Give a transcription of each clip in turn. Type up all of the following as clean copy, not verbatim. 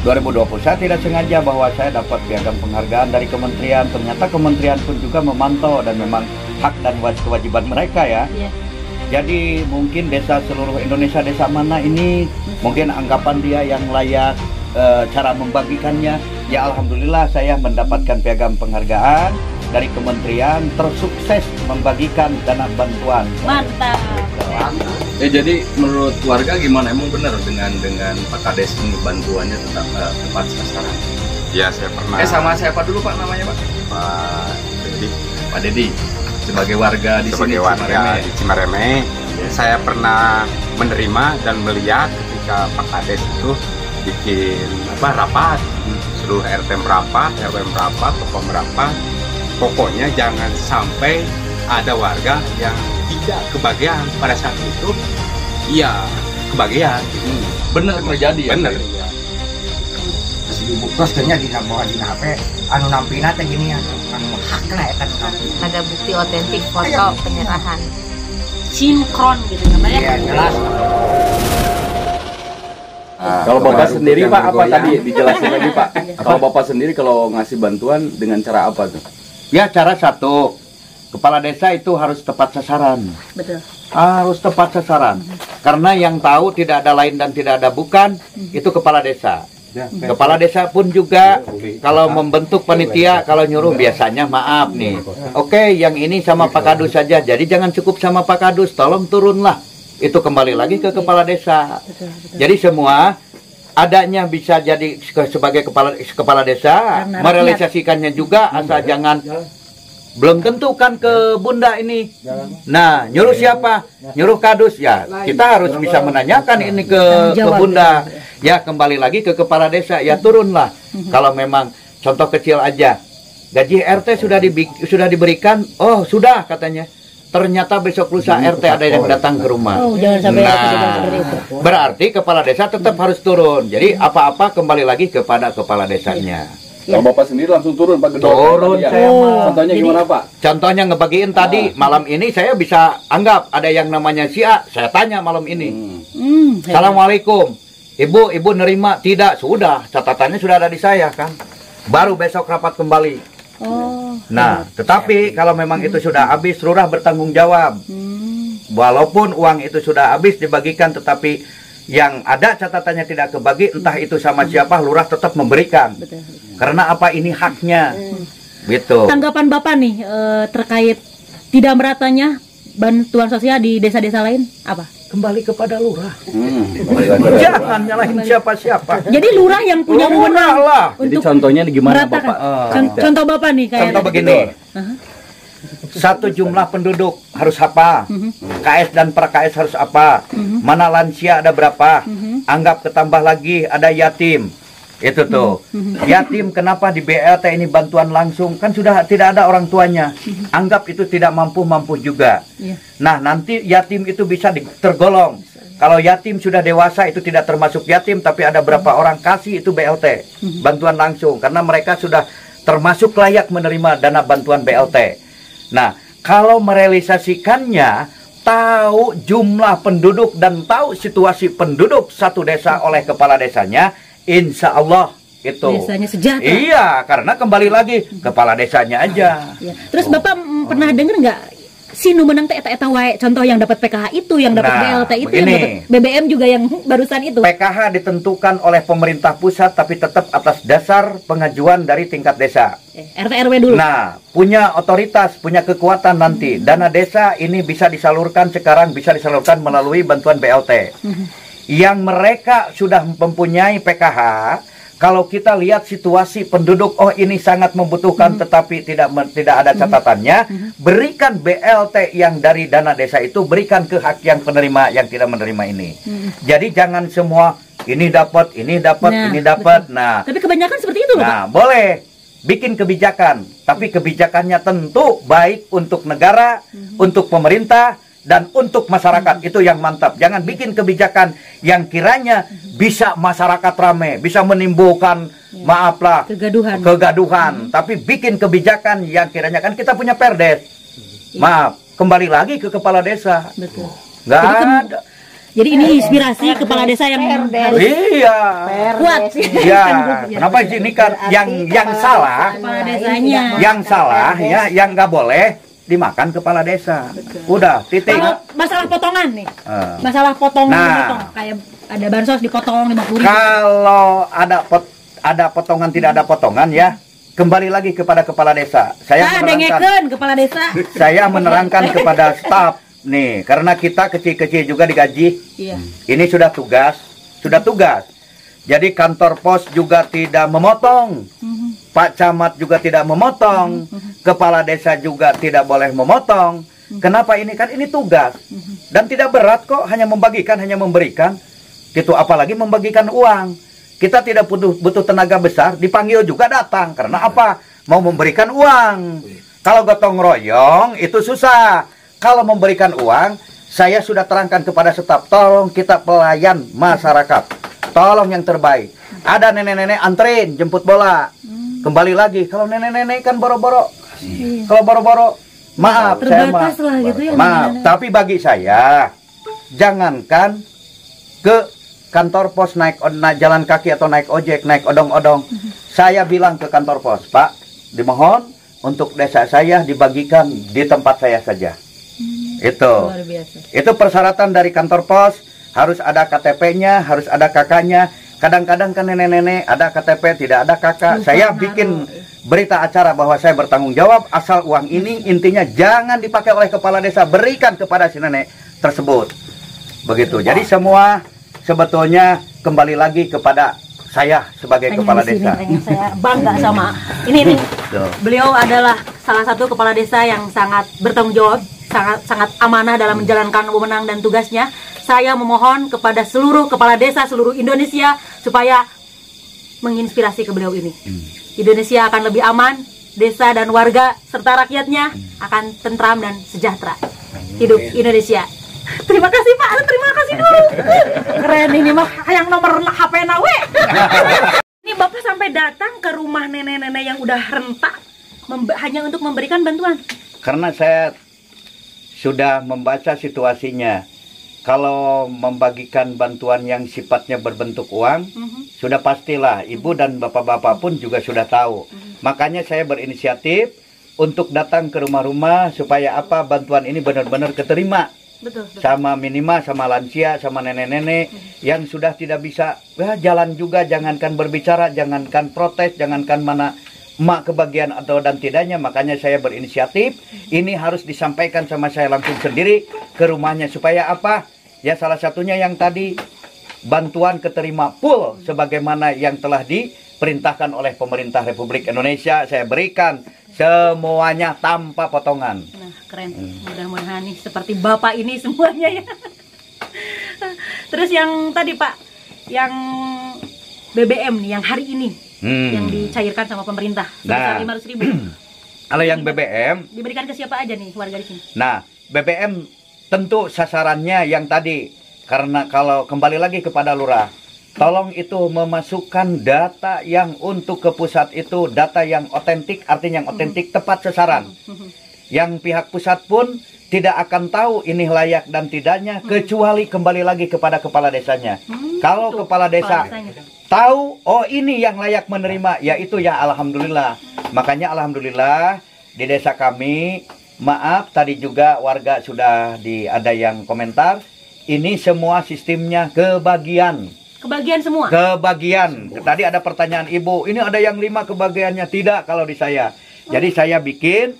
2020 saya tidak sengaja bahwa saya dapat piagam penghargaan dari kementerian. Ternyata kementerian pun juga memantau dan memang hak dan kewajiban mereka ya. Jadi mungkin desa seluruh Indonesia, desa mana ini mungkin anggapan dia yang layak, cara membagikannya. Ya alhamdulillah saya mendapatkan piagam penghargaan dari kementerian, tersukses membagikan dana bantuan. Mantap. Jadi menurut warga gimana, emang benar dengan Pak Kades ini bantuannya tetap tepat sasaran? Ya, saya pernah. Sama siapa dulu Pak namanya Pak? Pak Dedi. Pak Dedi. Sebagai warga di Sebagai sini, warga di Cimareme, saya pernah menerima dan melihat ketika Pak Kades itu bikin rapat, seluruh RT merapat, RW merapat, tokoh merapat. Pokoknya jangan sampai ada warga yang tidak kebagian pada saat itu. Iya, kebagian. Bener terjadi ya? Bener. Terus kayaknya di HP anu nampina teh gini anu hak lah eta anu nampina. Ada bukti otentik foto penyerahan. Sinkron gitu namanya. Iya, jelas. Kalau Bapak sendiri Pak, apa tadi dijelasin lagi Pak? Kalau Bapak sendiri kalau ngasih bantuan dengan cara apa tuh? Ya cara satu, kepala desa itu harus tepat sasaran. Betul. Harus tepat sasaran. Karena yang tahu tidak ada lain dan tidak ada bukan, itu kepala desa. Kepala desa pun juga kalau membentuk panitia, kalau nyuruh biasanya maaf nih. Oke, yang ini sama Pak Kadus saja. Jadi jangan cukup sama Pak Kadus, tolong turunlah. Itu kembali lagi ke kepala desa. Jadi semua adanya bisa jadi sebagai kepala desa, merealisasikannya juga asal jangan belum tentu kan ke bunda ini. Nah, nyuruh siapa? Nyuruh Kadus ya. Kita harus bisa menanyakan ini ke bunda. Ya kembali lagi ke kepala desa. Ya turunlah. Kalau memang contoh kecil aja, gaji RT sudah diberikan. Oh sudah katanya. Ternyata besok lusa RT ada yang datang ke rumah. Oh, jangan sampai seperti itu. Berarti kepala desa tetap harus turun. Jadi apa-apa kembali lagi kepada kepala desanya. Kalau Bapak sendiri langsung turun Pak Gedor? Turun saya mah. Contohnya gimana Pak? Contohnya ngebagiin tadi malam ini saya bisa anggap ada yang namanya si A. Saya tanya malam ini. Assalamualaikum. Ibu nerima? Tidak, sudah. Catatannya sudah ada di saya kan. Baru besok rapat kembali. Nah, tetapi kalau memang itu sudah habis, lurah bertanggung jawab. Walaupun uang itu sudah habis dibagikan, tetapi yang ada catatannya tidak kebagi, entah itu sama siapa, lurah tetap memberikan. Karena apa, ini haknya. Gitu. Tanggapan Bapak nih terkait tidak meratanya bantuan sosial di desa-desa lain apa? Kembali kepada lurah. Jangan nyalahin siapa-siapa. Jadi lurah yang punya wewenang lah. Jadi contohnya gimana Bapak? Contoh Bapak nih kayak contoh begini. Satu jumlah penduduk harus apa? KS dan pra KS harus apa? Mana lansia ada berapa? Anggap ketambah lagi ada yatim. Itu tuh. Yatim kenapa di BLT ini bantuan langsung? Kan sudah tidak ada orang tuanya. Anggap itu tidak mampu juga. Nah, nanti yatim itu bisa tergolong. Kalau yatim sudah dewasa itu tidak termasuk yatim, tapi ada berapa orang kasih itu BLT. Bantuan langsung. Karena mereka sudah termasuk layak menerima dana bantuan BLT. Nah, kalau merealisasikannya, tahu jumlah penduduk dan tahu situasi penduduk satu desa oleh kepala desanya, insya Allah itu. Desanya sejahtera. Iya, karena kembali lagi kepala desanya aja. Terus Bapak pernah dengar nggak sinu menang teh eta wae, contoh yang dapat PKH itu, yang dapat BLT itu, begini, yang dapat BBM juga yang barusan itu. PKH ditentukan oleh pemerintah pusat tapi tetap atas dasar pengajuan dari tingkat desa. RT RW dulu. Nah, punya otoritas, punya kekuatan nanti. Dana desa ini bisa disalurkan sekarang, bisa disalurkan melalui bantuan BLT. Yang mereka sudah mempunyai PKH, kalau kita lihat situasi penduduk, oh ini sangat membutuhkan tetapi tidak ada catatannya, berikan BLT yang dari dana desa itu, berikan ke hak yang penerima yang tidak menerima ini. Jadi jangan semua ini dapat, ini dapat. Nah, tapi kebanyakan seperti itu loh, Pak. Nah, boleh bikin kebijakan, tapi kebijakannya tentu baik untuk negara, untuk pemerintah, dan untuk masyarakat. Itu yang mantap. Jangan bikin kebijakan yang kiranya bisa masyarakat rame, bisa menimbulkan maaflah kegaduhan. Tapi bikin kebijakan yang kiranya, kan kita punya perdes. Maaf, kembali lagi ke kepala desa. Betul. Nggak ada. Jadi ini inspirasi kepala desa yang harus Iya. kuat. Ya, kenapa ini kan yang salah, Kepala desanya. yang salah ya, yang nggak boleh dimakan kepala desa. Udah, titik. Kalau masalah potongan nih, Eh. masalah potong Nah. dipotong, kayak ada bansos dipotong 50.000. Kalau ada potongan tidak ada potongan ya, kembali lagi kepada kepala desa. Ada ngeken kepala desa. Saya menerangkan kepada staf nih, karena kita kecil-kecil juga digaji. Iya. Ini sudah tugas. Jadi kantor pos juga tidak memotong. Pak Camat juga tidak memotong. Kepala desa juga tidak boleh memotong. Kenapa ini? Kan ini tugas. Dan tidak berat kok, hanya membagikan, hanya memberikan. Gitu, apalagi membagikan uang. Kita tidak butuh tenaga besar, dipanggil juga datang. Karena apa? Mau memberikan uang. Kalau gotong royong itu susah. Kalau memberikan uang, saya sudah terangkan kepada staf, tolong kita pelayan masyarakat. Tolong yang terbaik. Ada nenek-nenek anterin jemput bola. Kembali lagi, kalau nenek-nenek kan boro-boro. Kalau boro-boro, maaf, saya Terbatas lah gitu ya. maaf. Tapi bagi saya, jangankan ke kantor pos naik jalan kaki atau naik ojek, naik odong-odong. Saya bilang ke kantor pos, Pak, dimohon untuk desa saya dibagikan di tempat saya saja. Itu. Luar biasa. Itu persyaratan dari kantor pos, harus ada KTP-nya, harus ada kakaknya. Kadang-kadang kan nenek-nenek ada KTP, tidak ada kakak. Saya bikin berita acara bahwa saya bertanggung jawab, asal uang ini intinya jangan dipakai oleh kepala desa, berikan kepada si nenek tersebut. Begitu. Jadi semua sebetulnya kembali lagi kepada saya sebagai kepala desa. Saya bangga sama ini. Beliau adalah salah satu kepala desa yang sangat bertanggung jawab, sangat amanah dalam menjalankan wewenang dan tugasnya. Saya memohon kepada seluruh kepala desa seluruh Indonesia supaya menginspirasi ke beliau ini. Indonesia akan lebih aman, desa dan warga serta rakyatnya akan tentram dan sejahtera. Hidup Indonesia. Terima kasih Pak, terima kasih dulu. Keren ini mah yang nomor HP nawe. Ini Bapak sampai datang ke rumah nenek-nenek yang udah rentak hanya untuk memberikan bantuan. Karena saya sudah membaca situasinya. Kalau membagikan bantuan yang sifatnya berbentuk uang, sudah pastilah ibu dan bapak-bapak pun juga sudah tahu. Makanya saya berinisiatif untuk datang ke rumah-rumah supaya apa bantuan ini benar-benar keterima. Betul. Sama minimal, sama lansia, sama nenek-nenek yang sudah tidak bisa jalan juga, jangankan berbicara, jangankan protes, jangankan mana emak kebagian atau dan tidaknya. Makanya saya berinisiatif, ini harus disampaikan sama saya langsung sendiri ke rumahnya supaya apa? Ya salah satunya yang tadi bantuan keterima full sebagaimana yang telah diperintahkan oleh pemerintah Republik Indonesia, saya berikan semuanya tanpa potongan. Nah, keren. Mudah-mudahan nih seperti Bapak ini semuanya ya. Terus yang tadi Pak, yang BBM nih, yang hari ini yang dicairkan sama pemerintah sebesar 500.000. Kalau yang BBM diberikan ke siapa aja nih warga di sini? Nah, BBM tentu sasarannya yang tadi, karena kalau kembali lagi kepada lurah, tolong itu memasukkan data yang untuk ke pusat itu data yang otentik, artinya yang otentik tepat sasaran. Yang pihak pusat pun tidak akan tahu ini layak dan tidaknya kecuali kembali lagi kepada kepala desanya. Kalau kepala desa tahu, oh ini yang layak menerima, yaitu ya alhamdulillah. Makanya alhamdulillah di desa kami, maaf tadi juga warga sudah ada yang komentar, ini semua sistemnya kebagian. Kebagian semua? Kebagian. Tadi ada pertanyaan ibu, ini ada yang 5 kebagiannya. Tidak kalau di saya. Jadi saya bikin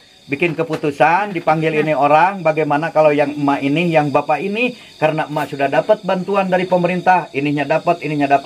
keputusan, dipanggil ini orang, bagaimana kalau yang emak ini, yang bapak ini, karena emak sudah dapat bantuan dari pemerintah, ininya dapat,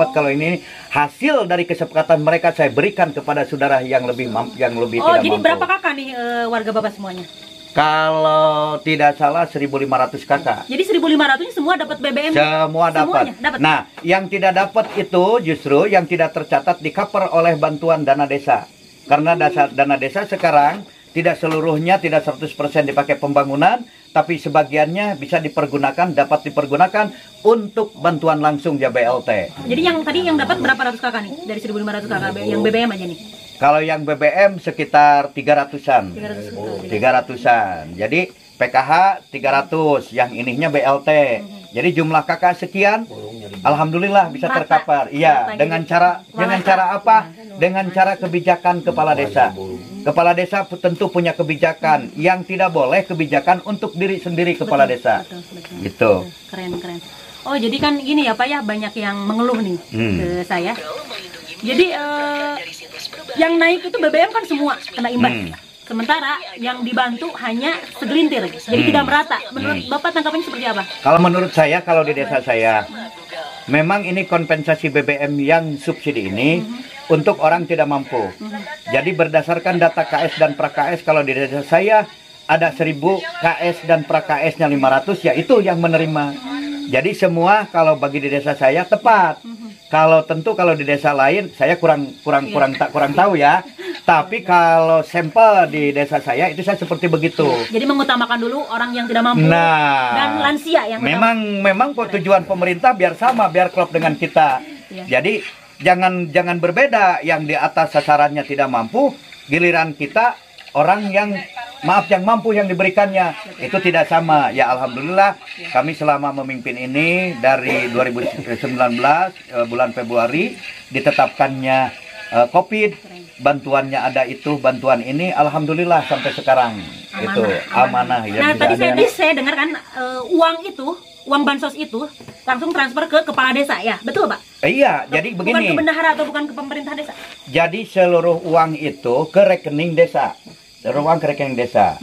kalau ini hasil dari kesepakatan mereka saya berikan kepada saudara yang lebih tidak mampu. Jadi berapa kakak nih warga bapak semuanya? Kalau tidak salah 1.500 kakak. Jadi 1.500-nya semua dapat BBM? Semua dapat. Nah, yang tidak dapat itu justru yang tidak tercatat di cover oleh bantuan dana desa. Karena dana desa sekarang tidak seluruhnya, tidak 100% dipakai pembangunan, tapi sebagiannya bisa dapat dipergunakan untuk bantuan langsung ya BLT. Jadi yang tadi yang dapat berapa ratus kakak nih? Dari 1.500 kakak yang BBM aja nih? Kalau yang BBM sekitar 300-an. 300-an. Jadi PKH 300, yang ininya BLT. Jadi jumlah kakak sekian, alhamdulillah bisa Rata. terkapar. Iya, Rata, dengan jadi cara rata. apa? Dengan cara kebijakan kepala desa. Kepala desa tentu punya kebijakan. Yang tidak boleh kebijakan untuk diri sendiri kepala desa. Betul. Gitu. Keren. Oh, jadi kan gini ya Pak ya, banyak yang mengeluh nih ke saya. Jadi yang naik itu BBM kan semua kena imbas. Sementara yang dibantu hanya segelintir, jadi tidak merata. Menurut Bapak tanggapannya seperti apa? Kalau menurut saya, kalau di desa saya, memang ini kompensasi BBM yang subsidi ini untuk orang tidak mampu. Jadi berdasarkan data KS dan pra-KS, kalau di desa saya ada 1000 KS dan pra-KS-nya 500, ya itu yang menerima. Jadi semua kalau bagi di desa saya tepat. Kalau tentu kalau di desa lain saya kurang tahu ya. Tapi kalau sampel di desa saya itu saya seperti begitu. Jadi mengutamakan dulu orang yang tidak mampu dan lansia yang memang tujuan pemerintah biar sama, biar klop dengan kita. Jadi jangan berbeda, yang di atas sasarannya tidak mampu, giliran kita orang yang mampu yang diberikannya itu tidak sama. Ya alhamdulillah kami selama memimpin ini dari 2019 bulan Februari ditetapkannya COVID, bantuannya ada itu, bantuan ini alhamdulillah sampai sekarang itu amanah ya. Nah tadi saya dengar kan uang bansos itu langsung transfer ke kepala desa ya, betul Pak? Iya, jadi begini. Bukan ke bendahara atau bukan ke pemerintah desa? Jadi seluruh uang itu ke rekening desa, seluruh uang ke rekening desa.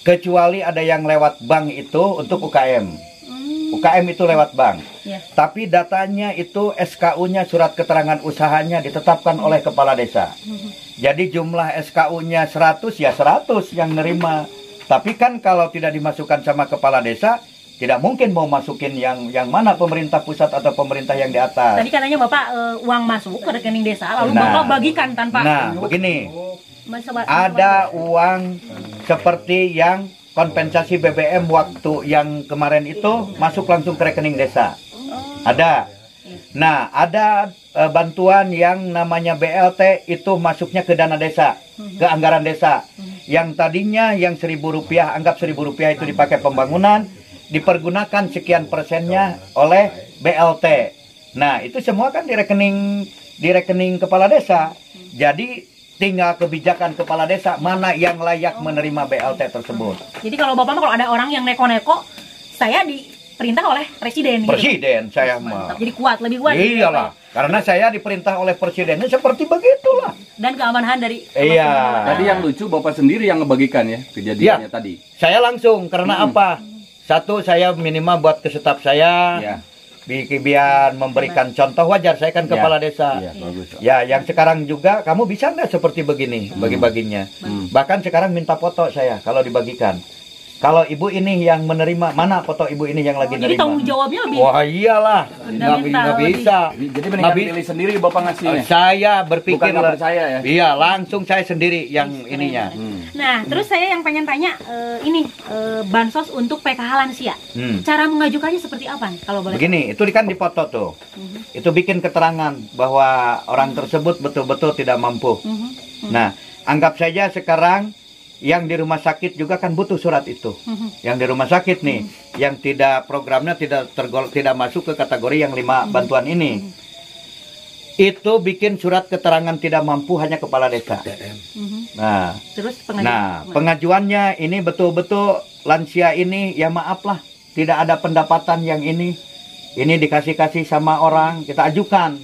Kecuali ada yang lewat bank itu untuk UKM. UKM itu lewat bank. Tapi datanya itu SKU-nya, surat keterangan usahanya ditetapkan oleh kepala desa. Jadi jumlah SKU-nya 100 ya 100 yang nerima. Tapi kan kalau tidak dimasukkan sama kepala desa, tidak mungkin mau masukin yang mana, pemerintah pusat atau pemerintah yang di atas. Tadi katanya Bapak uang masuk ke rekening desa lalu Bapak bagikan tanpa. Nah, begini. Ada uang seperti yang kompensasi BBM waktu yang kemarin itu masuk langsung ke rekening desa. Ada. Nah, ada bantuan yang namanya BLT itu masuknya ke dana desa, ke anggaran desa. Yang tadinya yang Rp1.000, anggap Rp1.000 itu dipakai pembangunan, dipergunakan sekian persennya oleh BLT. Nah, itu semua kan di rekening kepala desa. Jadi tinggal kebijakan kepala desa mana yang layak menerima BLT tersebut. Jadi kalau Bapak kalau ada orang yang neko-neko, saya diperintah oleh presiden. Presiden gitu. Saya mah. Jadi lebih kuat. Iyalah, karena saya diperintah oleh presidennya seperti begitulah. Dan keamanan dari. Iya. Tadi yang lucu Bapak sendiri yang ngebagikan ya kejadiannya tadi. Saya langsung karena apa? Satu, saya minimal buat ke staf saya. Biar memberikan contoh, wajar saya kan kepala desa. Bagus. Ya, yang sekarang juga kamu bisa nggak seperti begini bagi-baginya. Bahkan sekarang minta foto saya kalau dibagikan. Kalau ibu ini yang menerima, mana foto ibu ini yang lagi Jadi nerima? tanggung jawabnya lebih. Wah iyalah, nggak bisa. Jadi mendingan pilih sendiri Bapak ngasihnya. Saya berpikir Bukan nggak percaya ya? Iya, langsung saya sendiri yang ininya. Nah, terus saya yang pengen tanya bansos untuk PKH lansia. Cara mengajukannya seperti apa kalau boleh? Begini, itu kan dipoto tuh. Itu bikin keterangan bahwa orang tersebut betul-betul tidak mampu. Nah, anggap saja sekarang yang di rumah sakit juga kan butuh surat itu. Yang di rumah sakit nih, yang tidak programnya tidak masuk ke kategori yang 5 bantuan ini. Itu bikin surat keterangan tidak mampu hanya kepala desa. Nah, terus pengajuannya ini betul-betul lansia ini ya maaf lah, tidak ada pendapatan yang ini dikasih sama orang, kita ajukan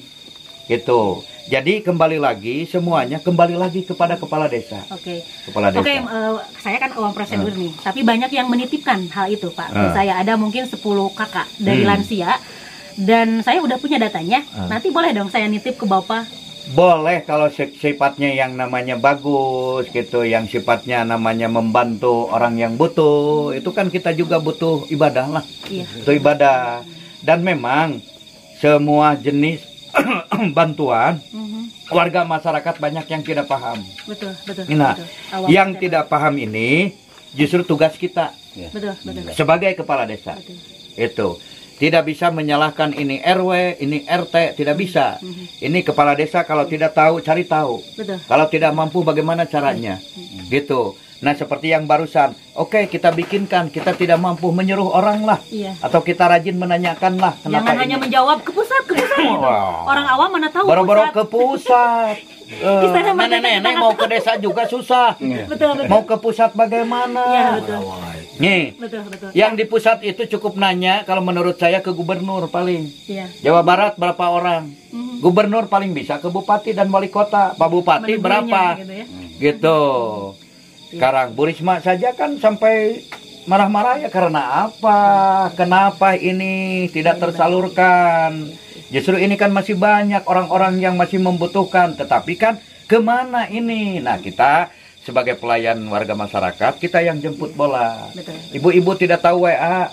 gitu. Jadi kembali lagi semuanya kembali lagi kepada kepala desa. Kepala desa. Saya kan uang prosedur nih, tapi banyak yang menitipkan hal itu Pak. Saya ada mungkin 10 kakak dari lansia dan saya udah punya datanya. Nanti boleh dong saya nitip ke Bapak? Boleh kalau sifatnya yang namanya bagus gitu, yang sifatnya namanya membantu orang yang butuh. Itu kan kita juga butuh ibadah lah. Itu ibadah. Dan memang semua jenis bantuan warga masyarakat banyak yang tidak paham. Betul. Nah, yang tidak paham ini justru tugas kita. Betul. Sebagai kepala desa. Itu tidak bisa menyalahkan ini RW, ini RT, tidak bisa. Ini kepala desa kalau tidak tahu cari tahu. Kalau tidak mampu bagaimana caranya. Gitu. Nah seperti yang barusan, oke kita bikinkan, kita tidak mampu menyuruh orang lah, Iya. atau kita rajin menanyakan lah. Kenapa Jangan hanya menjawab ke pusat gitu. Wow. Orang awam mana tahu Boro-boro pusat. ke pusat. sana mana Nenek-nenek mau ke desa juga susah. Betul. Mau ke pusat bagaimana? Iya, betul. Nih, Betul. yang di pusat itu cukup nanya, kalau menurut saya ke gubernur paling. Iya. Jawa Barat berapa orang? Mhm. Gubernur paling bisa ke bupati dan wali kota. Pak Bupati Menegurnya, berapa? gitu ya. Gitu. Sekarang Bu Risma saja kan sampai marah-marah ya karena apa? Kenapa ini tidak tersalurkan? Justru ini kan masih banyak orang-orang yang masih membutuhkan, tetapi kan kemana ini? Nah kita sebagai pelayan warga masyarakat, kita yang jemput bola. Betul. Ibu-ibu tidak tahu WA,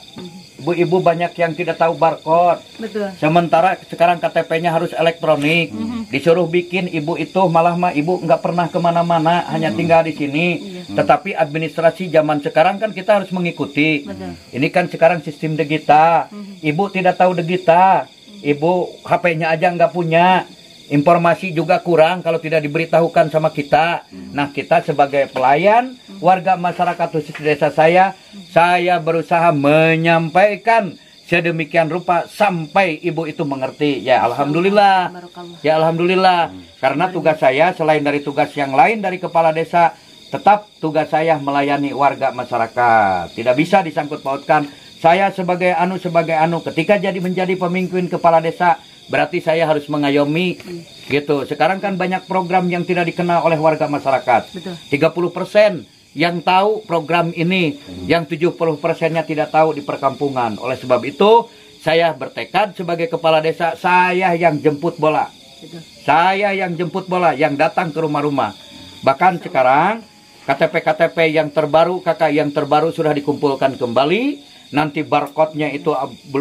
ibu-ibu banyak yang tidak tahu barcode. Betul. Sementara sekarang KTP-nya harus elektronik, disuruh bikin ibu itu malah mah ibu nggak pernah kemana-mana, hanya tinggal di sini. Tetapi administrasi zaman sekarang kan kita harus mengikuti. Betul. Ini kan sekarang sistem Degita, ibu tidak tahu Degita, ibu HP-nya aja nggak punya. Informasi juga kurang kalau tidak diberitahukan sama kita. Nah kita sebagai pelayan warga masyarakat khusus desa saya berusaha menyampaikan sedemikian rupa sampai ibu itu mengerti. Ya alhamdulillah. Ya alhamdulillah. Karena tugas saya selain dari tugas yang lain dari kepala desa, tetap tugas saya melayani warga masyarakat. Tidak bisa disangkut pautkan saya sebagai anu ketika menjadi pemimpin kepala desa berarti saya harus mengayomi gitu. Sekarang kan banyak program yang tidak dikenal oleh warga masyarakat. Betul. 30% yang tahu program ini, yang 70%-nya tidak tahu di perkampungan. Oleh sebab itu, saya bertekad sebagai kepala desa, saya yang jemput bola. Betul. Saya yang jemput bola, yang datang ke rumah-rumah. Bahkan sekarang KTP-KTP yang terbaru, yang terbaru sudah dikumpulkan kembali. Nanti barcode-nya itu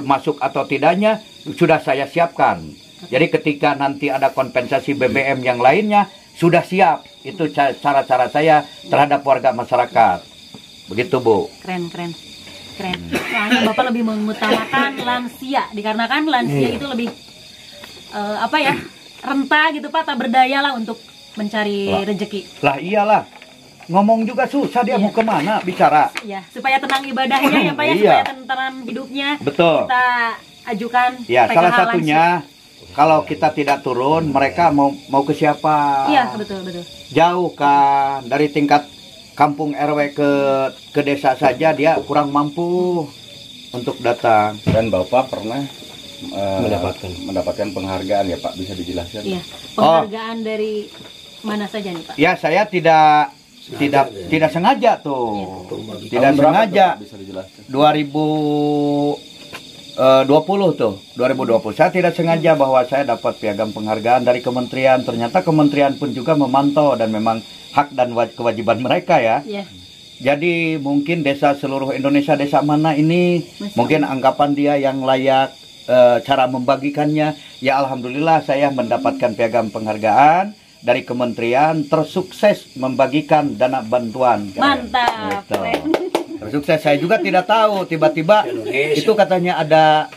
masuk atau tidaknya sudah saya siapkan. Jadi ketika nanti ada kompensasi BBM yang lainnya sudah siap. Itu cara-cara saya terhadap warga masyarakat. Begitu Bu. Keren. Soalnya Bapak lebih mengutamakan lansia, dikarenakan lansia itu lebih renta gitu Pak, tak berdaya lah untuk mencari rezeki. Lah iyalah. Ngomong juga susah dia mau kemana bicara. Ya, supaya tenang ibadahnya ya Pak ya, supaya tenang hidupnya. Betul. Kita ajukan Ya, PKH salah satunya kalau kita tidak turun, mereka mau ke siapa? Iya, betul. Jauh kan dari tingkat kampung RW ke desa saja dia kurang mampu untuk datang. Dan Bapak pernah mendapatkan penghargaan ya Pak, bisa dijelaskan? Iya, penghargaan dari mana saja nih Pak? Ya, saya tidak sengaja tuh. Tidak sengaja. Bisa dijelaskan. 2020 tuh, 2020. Saya tidak sengaja bahwa saya dapat piagam penghargaan dari kementerian. Ternyata kementerian pun juga memantau dan memang hak dan kewajiban mereka ya. Iya. Jadi mungkin desa seluruh Indonesia, desa mana ini mungkin anggapan dia yang layak, cara membagikannya. Ya alhamdulillah saya mendapatkan piagam penghargaan dari kementerian, tersukses membagikan dana bantuan. Mantap. Gitu. Tersukses. Saya juga tidak tahu, tiba-tiba itu katanya ada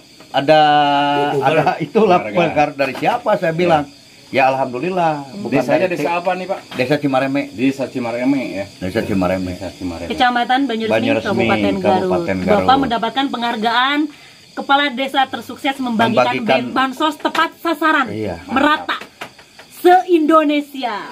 itulah penghargaan dari siapa, saya bilang. Ya alhamdulillah. Desanya desa apa nih Pak? Desa Cimareme. Desa Cimareme ya. Desa Cimareme. Kecamatan Banjarresmi, Kabupaten Garut. Bapak mendapatkan penghargaan Kepala Desa tersukses membagikan bansos tepat sasaran, merata se-Indonesia.